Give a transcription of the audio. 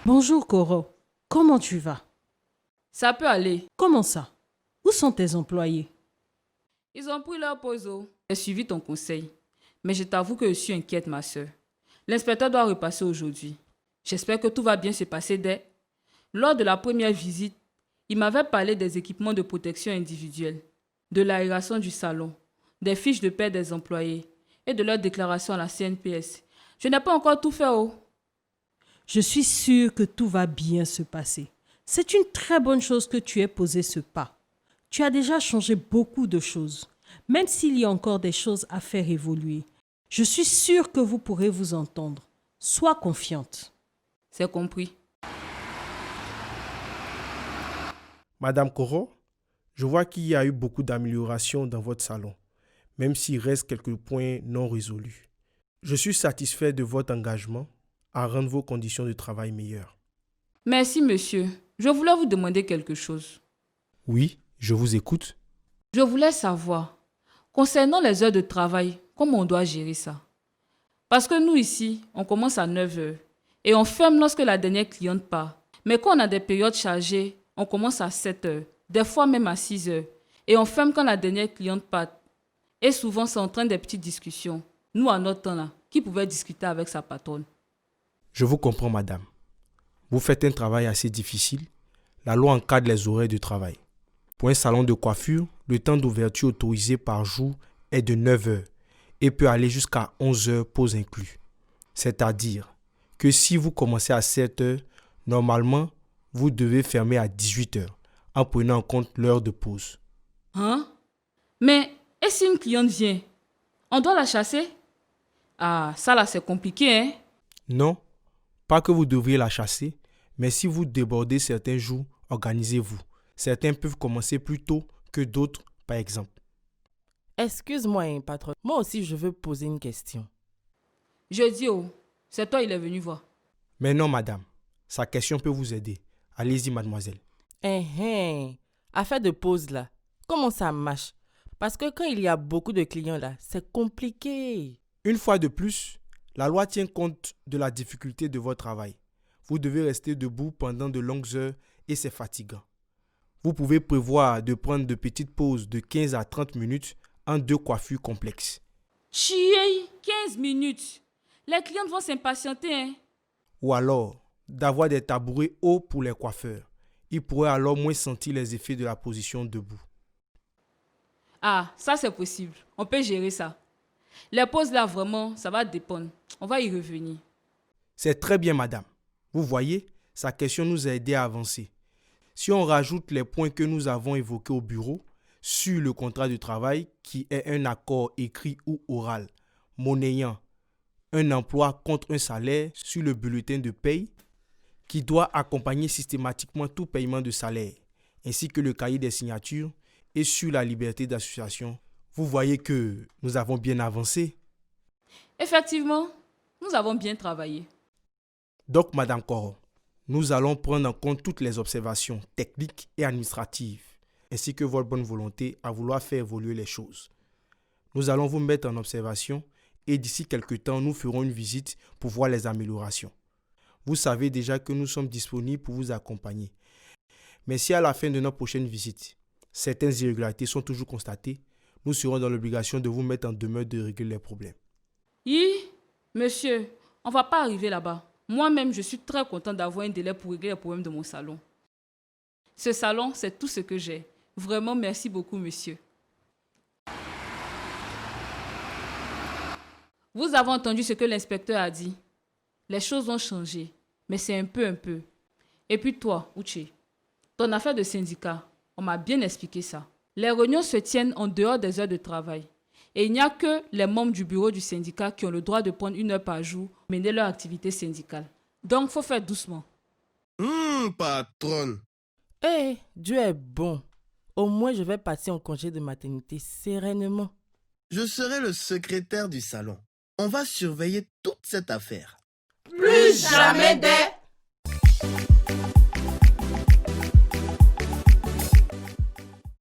Bonjour Coro, comment tu vas? Ça peut aller. Comment ça? Où sont tes employés? Ils ont pris leur pause. J'ai suivi ton conseil. Mais je t'avoue que je suis inquiète, ma sœur. L'inspecteur doit repasser aujourd'hui. J'espère que tout va bien se passer dès... Lors de la première visite, il m'avait parlé des équipements de protection individuelle, de l'aération du salon, des fiches de paie des employés et de leur déclaration à la CNPS. Je n'ai pas encore tout fait. Je suis sûre que tout va bien se passer. C'est une très bonne chose que tu aies posé ce pas. Tu as déjà changé beaucoup de choses. Même s'il y a encore des choses à faire évoluer, je suis sûre que vous pourrez vous entendre. Sois confiante. C'est compris. Madame Coro, je vois qu'il y a eu beaucoup d'améliorations dans votre salon, même s'il reste quelques points non résolus. Je suis satisfait de votre engagement à rendre vos conditions de travail meilleures. Merci, monsieur. Je voulais vous demander quelque chose. Oui, je vous écoute. Je voulais savoir, concernant les heures de travail, comment on doit gérer ça? Parce que nous ici, on commence à 9 heures et on ferme lorsque la dernière cliente part. Mais quand on a des périodes chargées, on commence à 7 heures, des fois même à 6 heures. Et on ferme quand la dernière cliente part. Et souvent, c'est en train des petites discussions. Nous, à notre temps là, qui pouvait discuter avec sa patronne? Je vous comprends, madame. Vous faites un travail assez difficile. La loi encadre les horaires de travail. Pour un salon de coiffure, le temps d'ouverture autorisé par jour est de 9 heures et peut aller jusqu'à 11 heures pause inclus. C'est-à-dire que si vous commencez à 7 heures, normalement, vous devez fermer à 18 heures en prenant en compte l'heure de pause. Hein? Mais, et si une cliente vient? On doit la chasser? Ah, ça là, c'est compliqué, hein? Non, pas que vous devriez la chasser, mais si vous débordez certains jours, organisez-vous. Certains peuvent commencer plus tôt que d'autres, par exemple. Excuse-moi, patron. Moi aussi, je veux poser une question. Je dis, c'est toi, il est venu voir. Mais non, madame, sa question peut vous aider. Allez-y, mademoiselle. Affaire de pause là, comment ça marche? Parce que quand il y a beaucoup de clients là, c'est compliqué. Une fois de plus, la loi tient compte de la difficulté de votre travail. Vous devez rester debout pendant de longues heures et c'est fatigant. Vous pouvez prévoir de prendre de petites pauses de 15 à 30 minutes en 2 coiffures complexes. Chier, 15 minutes. Les clientes vont s'impatienter, hein? Ou alors, d'avoir des tabourets hauts pour les coiffeurs. Ils pourraient alors moins sentir les effets de la position debout. Ah, ça c'est possible. On peut gérer ça. Les pauses là, vraiment, ça va dépendre. On va y revenir. C'est très bien, madame. Vous voyez, sa question nous a aidé à avancer. Si on rajoute les points que nous avons évoqués au bureau sur le contrat de travail, qui est un accord écrit ou oral, monnayant un emploi contre un salaire sur le bulletin de paye, qui doit accompagner systématiquement tout paiement de salaire, ainsi que le cahier des signatures et sur la liberté d'association, vous voyez que nous avons bien avancé. Effectivement, nous avons bien travaillé. Donc, madame Coro, nous allons prendre en compte toutes les observations techniques et administratives, ainsi que votre bonne volonté à vouloir faire évoluer les choses. Nous allons vous mettre en observation et d'ici quelques temps, nous ferons une visite pour voir les améliorations. Vous savez déjà que nous sommes disponibles pour vous accompagner. Mais si à la fin de notre prochaine visite, certaines irrégularités sont toujours constatées, nous serons dans l'obligation de vous mettre en demeure de régler les problèmes. Monsieur, on ne va pas arriver là-bas. Moi-même, je suis très content d'avoir un délai pour régler les problèmes de mon salon. Ce salon, c'est tout ce que j'ai. Vraiment, merci beaucoup, monsieur. Vous avez entendu ce que l'inspecteur a dit. Les choses ont changé, mais c'est un peu. Et puis toi, Uche, ton affaire de syndicat, on m'a bien expliqué ça. Les réunions se tiennent en dehors des heures de travail. Et il n'y a que les membres du bureau du syndicat qui ont le droit de prendre 1 heure par jour pour mener leur activité syndicale. Donc, il faut faire doucement. Patronne. Dieu est bon. Au moins, je vais partir en congé de maternité sereinement. Je serai le secrétaire du salon. On va surveiller toute cette affaire. Plus jamais des